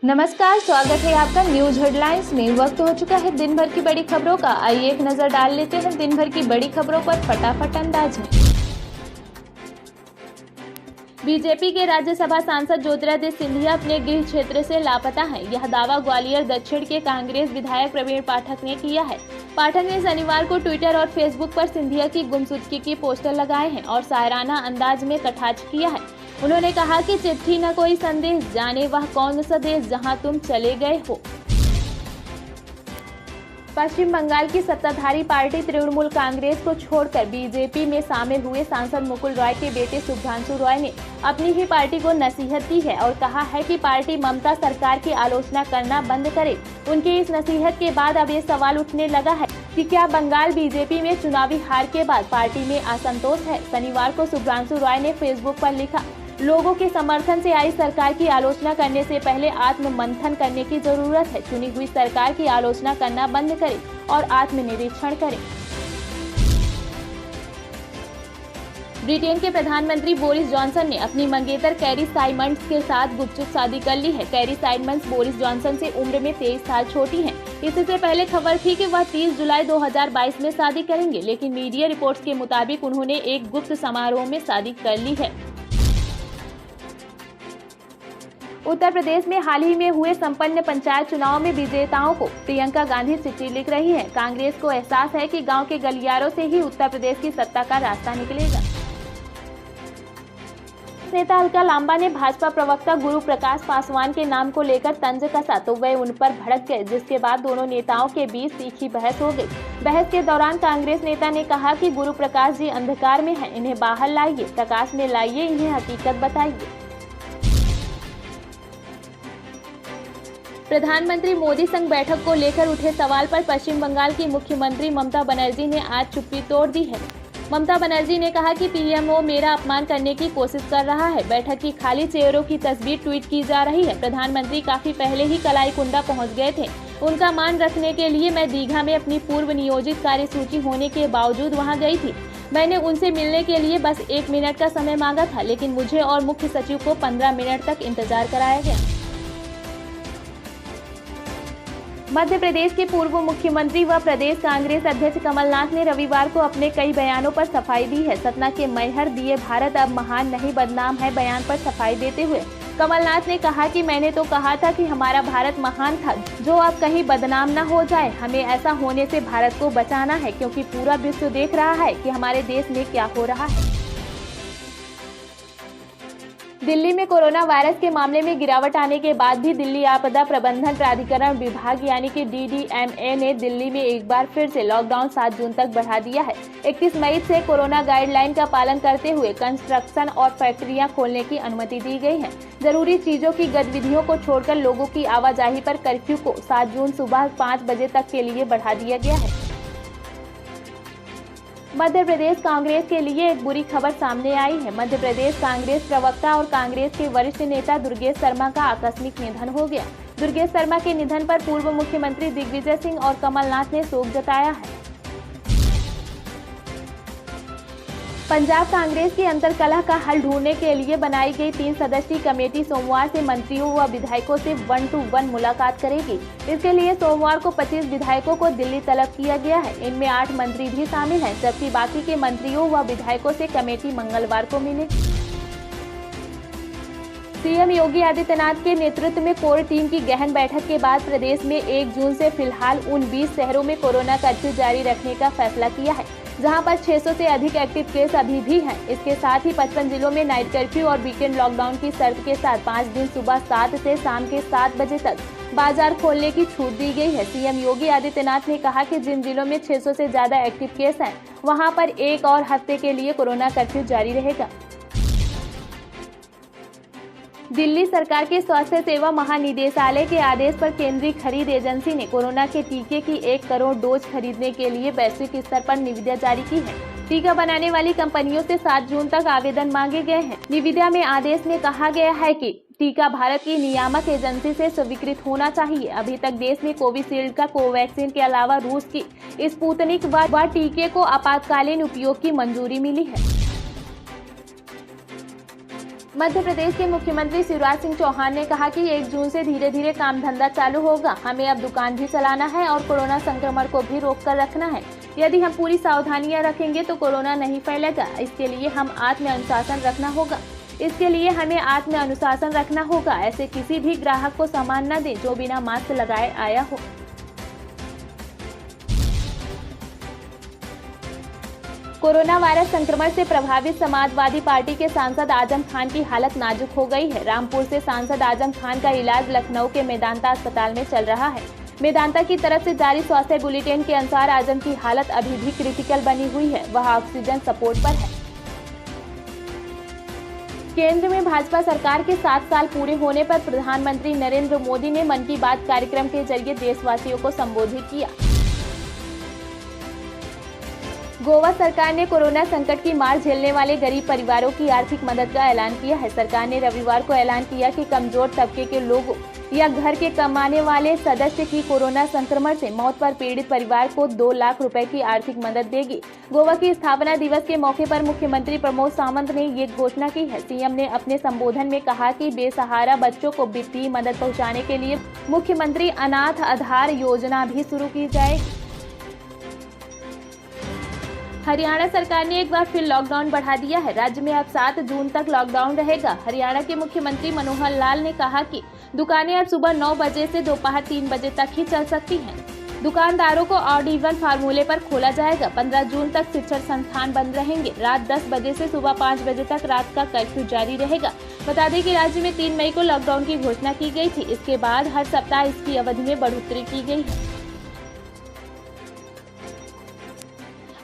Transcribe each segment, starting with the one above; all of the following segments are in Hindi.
नमस्कार, स्वागत है आपका न्यूज हेडलाइंस में। वक्त हो चुका है दिन भर की बड़ी खबरों का। आइए एक नजर डाल लेते हैं दिन भर की बड़ी खबरों पर फटाफट अंदाज में। बीजेपी के राज्यसभा सांसद ज्योतिरादित्य सिंधिया अपने गृह क्षेत्र से लापता हैं। यह दावा ग्वालियर दक्षिण के कांग्रेस विधायक प्रवीण पाठक ने किया है। पाठक ने शनिवार को ट्विटर और फेसबुक पर सिंधिया की गुमशुदगी के पोस्टर लगाए हैं और शायराना अंदाज में कटाक्ष किया है। उन्होंने कहा कि चिट्ठी न कोई संदेश, जाने वह कौन सा देश जहां तुम चले गए हो। पश्चिम बंगाल की सत्ताधारी पार्टी तृणमूल कांग्रेस को छोड़कर बीजेपी में शामिल हुए सांसद मुकुल रॉय के बेटे शुभ्रांशु रॉय ने अपनी ही पार्टी को नसीहत दी है और कहा है कि पार्टी ममता सरकार की आलोचना करना बंद करे। उनकी इस नसीहत के बाद अब ये सवाल उठने लगा है कि क्या बंगाल बीजेपी में चुनावी हार के बाद पार्टी में असंतोष है। शनिवार को शुभ्रांशु रॉय ने फेसबुक पर लिखा, लोगों के समर्थन से आई सरकार की आलोचना करने से पहले आत्ममंथन करने की जरूरत है। चुनी हुई सरकार की आलोचना करना बंद करें और आत्मनिरीक्षण करें। ब्रिटेन के प्रधानमंत्री बोरिस जॉनसन ने अपनी मंगेतर कैरी साइमंड्स के साथ गुपचुप शादी कर ली है। कैरी साइमंड्स बोरिस जॉनसन से उम्र में 23 साल छोटी हैं। इससे पहले खबर थी कि वह 30 जुलाई 2022 में शादी करेंगे, लेकिन मीडिया रिपोर्ट्स के मुताबिक उन्होंने एक गुप्त समारोह में शादी कर ली है। उत्तर प्रदेश में हाल ही में हुए संपन्न पंचायत चुनाव में विजेताओं को प्रियंका गांधी चिट्ठी लिख रही है। कांग्रेस को एहसास है कि गांव के गलियारों से ही उत्तर प्रदेश की सत्ता का रास्ता निकलेगा। नेता अलका लांबा ने भाजपा प्रवक्ता गुरु प्रकाश पासवान के नाम को लेकर तंज कसा तो वे उन पर भड़क गए, जिसके बाद दोनों नेताओं के बीच तीखी बहस हो गई। बहस के दौरान कांग्रेस नेता ने कहा कि गुरु प्रकाश जी अंधकार में हैं, इन्हें बाहर लाइए, प्रकाश में लाइए, इन्हें हकीकत बताइए। प्रधानमंत्री मोदी संग बैठक को लेकर उठे सवाल पर पश्चिम बंगाल की मुख्यमंत्री ममता बनर्जी ने आज चुप्पी तोड़ दी है। ममता बनर्जी ने कहा कि पीएमओ मेरा अपमान करने की कोशिश कर रहा है। बैठक की खाली चेयरों की तस्वीर ट्वीट की जा रही है। प्रधानमंत्री काफी पहले ही कलाईकुंडा पहुंच गए थे। उनका मान रखने के लिए मैं दीघा में अपनी पूर्व नियोजित कार्यसूची होने के बावजूद वहां गई थी। मैंने उनसे मिलने के लिए बस 1 मिनट का समय मांगा था, लेकिन मुझे और मुख्य सचिव को 15 मिनट तक इंतजार कराया गया। मध्य प्रदेश के पूर्व मुख्यमंत्री व प्रदेश कांग्रेस अध्यक्ष कमलनाथ ने रविवार को अपने कई बयानों पर सफाई दी है। सतना के मैहर दिए भारत अब महान नहीं बदनाम है बयान पर सफाई देते हुए कमलनाथ ने कहा कि मैंने तो कहा था कि हमारा भारत महान था, जो अब कहीं बदनाम न हो जाए। हमें ऐसा होने से भारत को बचाना है, क्योंकि पूरा विश्व देख रहा है कि हमारे देश में क्या हो रहा है। दिल्ली में कोरोना वायरस के मामले में गिरावट आने के बाद भी दिल्ली आपदा प्रबंधन प्राधिकरण विभाग यानी कि DDMA ने दिल्ली में एक बार फिर से लॉकडाउन 7 जून तक बढ़ा दिया है। 31 मई से कोरोना गाइडलाइन का पालन करते हुए कंस्ट्रक्शन और फैक्ट्रियां खोलने की अनुमति दी गई है। जरूरी चीजों की गतिविधियों को छोड़कर लोगों की आवाजाही पर कर्फ्यू को 7 जून सुबह 5 बजे तक के लिए बढ़ा दिया गया है। मध्य प्रदेश कांग्रेस के लिए एक बुरी खबर सामने आई है। मध्य प्रदेश कांग्रेस प्रवक्ता और कांग्रेस के वरिष्ठ नेता दुर्गेश शर्मा का आकस्मिक निधन हो गया। दुर्गेश शर्मा के निधन पर पूर्व मुख्यमंत्री दिग्विजय सिंह और कमलनाथ ने शोक जताया है। पंजाब कांग्रेस की अंतर्कलह का हल ढूंढने के लिए बनाई गई 3 सदस्यीय कमेटी सोमवार से मंत्रियों व विधायकों से 1-to-1 मुलाकात करेगी। इसके लिए सोमवार को 25 विधायकों को दिल्ली तलब किया गया है। इनमें 8 मंत्री भी शामिल हैं, जबकि बाकी के मंत्रियों व विधायकों से कमेटी मंगलवार को मिलेगी। सीएम योगी आदित्यनाथ के नेतृत्व में कोर टीम की गहन बैठक के बाद प्रदेश में 1 जून से फिलहाल उन 20 शहरों में कोरोना कर्फ्यू जारी रखने का फैसला किया है, जहां पर 600 से अधिक एक्टिव केस अभी भी हैं। इसके साथ ही 55 जिलों में नाइट कर्फ्यू और वीकेंड लॉकडाउन की शर्त के साथ 5 दिन सुबह 7 से शाम के 7 बजे तक बाजार खोलने की छूट दी गई है। सीएम योगी आदित्यनाथ ने कहा कि जिन जिलों में 600 से ज्यादा एक्टिव केस हैं, वहां पर 1 और हफ्ते के लिए कोरोना कर्फ्यू जारी रहेगा। दिल्ली सरकार के स्वास्थ्य सेवा महानिदेशालय के आदेश पर केंद्रीय खरीद एजेंसी ने कोरोना के टीके की 1 करोड़ डोज खरीदने के लिए वैश्विक स्तर पर निविदा जारी की है। टीका बनाने वाली कंपनियों से 7 जून तक आवेदन मांगे गए हैं। निविदा में आदेश में कहा गया है कि टीका भारत की नियामक एजेंसी से स्वीकृत होना चाहिए। अभी तक देश में कोविशील्ड का कोवैक्सीन के अलावा रूस की स्पुतनिक व टीके को आपातकालीन उपयोग की मंजूरी मिली है। मध्य प्रदेश के मुख्यमंत्री शिवराज सिंह चौहान ने कहा कि 1 जून से धीरे धीरे काम धंधा चालू होगा। हमें अब दुकान भी चलाना है और कोरोना संक्रमण को भी रोक कर रखना है। यदि हम पूरी सावधानियां रखेंगे तो कोरोना नहीं फैलेगा। इसके लिए हमें आत्म अनुशासन रखना होगा। ऐसे किसी भी ग्राहक को सामान न दें जो बिना मास्क लगाए आया हो। कोरोना वायरस संक्रमण से प्रभावित समाजवादी पार्टी के सांसद आजम खान की हालत नाजुक हो गई है। रामपुर से सांसद आजम खान का इलाज लखनऊ के मेदांता अस्पताल में चल रहा है। मेदांता की तरफ से जारी स्वास्थ्य बुलेटिन के अनुसार आजम की हालत अभी भी क्रिटिकल बनी हुई है। वह ऑक्सीजन सपोर्ट पर है। केंद्र में भाजपा सरकार के 7 साल पूरे होने पर प्रधानमंत्री नरेंद्र मोदी ने मन की बात कार्यक्रम के जरिए देशवासियों को संबोधित किया। गोवा सरकार ने कोरोना संकट की मार झेलने वाले गरीब परिवारों की आर्थिक मदद का ऐलान किया है। सरकार ने रविवार को ऐलान किया कि कमजोर तबके के लोगों या घर के कमाने वाले सदस्य की कोरोना संक्रमण से मौत पर पीड़ित परिवार को 2 लाख रुपए की आर्थिक मदद देगी। गोवा की स्थापना दिवस के मौके पर मुख्यमंत्री प्रमोद सावंत ने ये घोषणा की है। सीएम ने अपने संबोधन में कहा कि बेसहारा बच्चों को वित्तीय मदद पहुँचाने के लिए मुख्यमंत्री अनाथ आधार योजना भी शुरू की जाएगी। हरियाणा सरकार ने एक बार फिर लॉकडाउन बढ़ा दिया है। राज्य में अब 7 जून तक लॉकडाउन रहेगा। हरियाणा के मुख्यमंत्री मनोहर लाल ने कहा कि दुकानें अब सुबह 9 बजे से दोपहर 3 बजे तक ही चल सकती हैं। दुकानदारों को ऑड इवन फार्मूले पर खोला जाएगा। 15 जून तक शिक्षण संस्थान बंद रहेंगे। रात 10 बजे से सुबह 5 बजे तक रात का कर्फ्यू जारी रहेगा। बता दें कि राज्य में 3 मई को लॉकडाउन की घोषणा की गई थी। इसके बाद हर सप्ताह इसकी अवधि में बढ़ोतरी की गई है।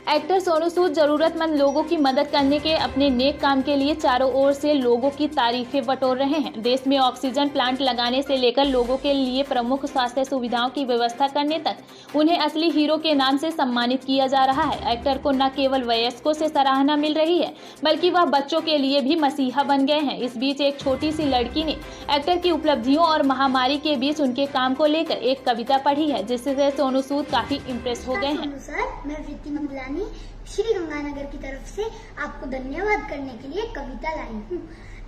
एक्टर सोनू सूद जरूरतमंद लोगों की मदद करने के अपने नेक काम के लिए चारों ओर से लोगों की तारीफें बटोर रहे हैं। देश में ऑक्सीजन प्लांट लगाने से लेकर लोगों के लिए प्रमुख स्वास्थ्य सुविधाओं की व्यवस्था करने तक उन्हें असली हीरो के नाम से सम्मानित किया जा रहा है। एक्टर को न केवल वयस्कों से सराहना मिल रही है बल्कि वह बच्चों के लिए भी मसीहा बन गए हैं। इस बीच एक छोटी सी लड़की ने एक्टर की उपलब्धियों और महामारी के बीच उनके काम को लेकर एक कविता पढ़ी है, जिससे सोनू सूद काफी इम्प्रेस हो गए हैं। श्री गंगानगर की तरफ से आपको धन्यवाद करने के लिए कविता लाई हूँ।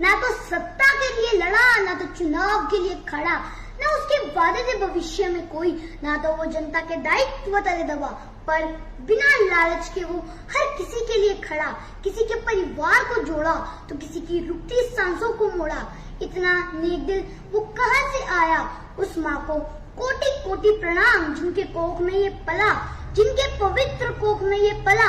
ना तो सत्ता के लिए लड़ा, ना तो चुनाव के लिए खड़ा, ना उसके वादे थे भविष्य में कोई, ना तो वो जनता के दायित्व तले दबा, पर बिना लालच के वो हर किसी के लिए खड़ा। किसी के परिवार को जोड़ा तो किसी की रुकती सांसों को मोड़ा। इतना नेक दिल वो कहाँ से आया, उस माँ को कोटि कोटि प्रणाम जिनके कोख में ये पला, जिनके पवित्र कोख में ये पला।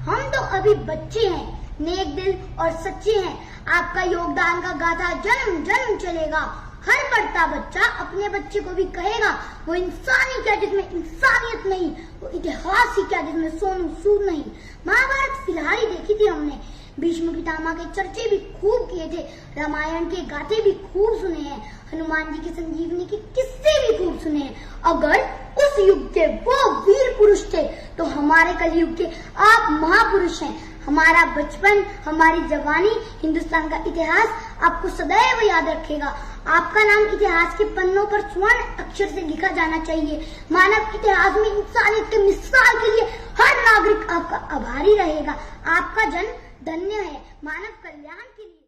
हम तो अभी बच्चे हैं, नेक दिल और सच्चे हैं। आपका योगदान का गाथा जन्म जन्म चलेगा। हर बढ़ता बच्चा अपने बच्चे को भी कहेगा वो इंसान ही क्या जिसमें इंसानियत नहीं, वो इतिहास ही क्या जिसमें सोनू सूद नहीं। महाभारत फिलहाल ही देखी थी हमने। भीष्म पितामह के चर्चे भी खूब किए थे। रामायण के गाथे भी खूब सुने हैं। हनुमान जी के संजीवनी के किस्से भी खूब सुने हैं। अगर उस युग के वो वीर पुरुष थे तो हमारे कलयुग के आप महापुरुष हैं। हमारा बचपन, हमारी जवानी, हिंदुस्तान का इतिहास आपको सदैव याद रखेगा। आपका नाम इतिहास के पन्नों पर स्वर्ण अक्षर से लिखा जाना चाहिए। मानव इतिहास में इंसानियत के मिसाल के लिए हर नागरिक आपका आभारी रहेगा। आपका जन्म धन्य है। मानव कल्याण के लिए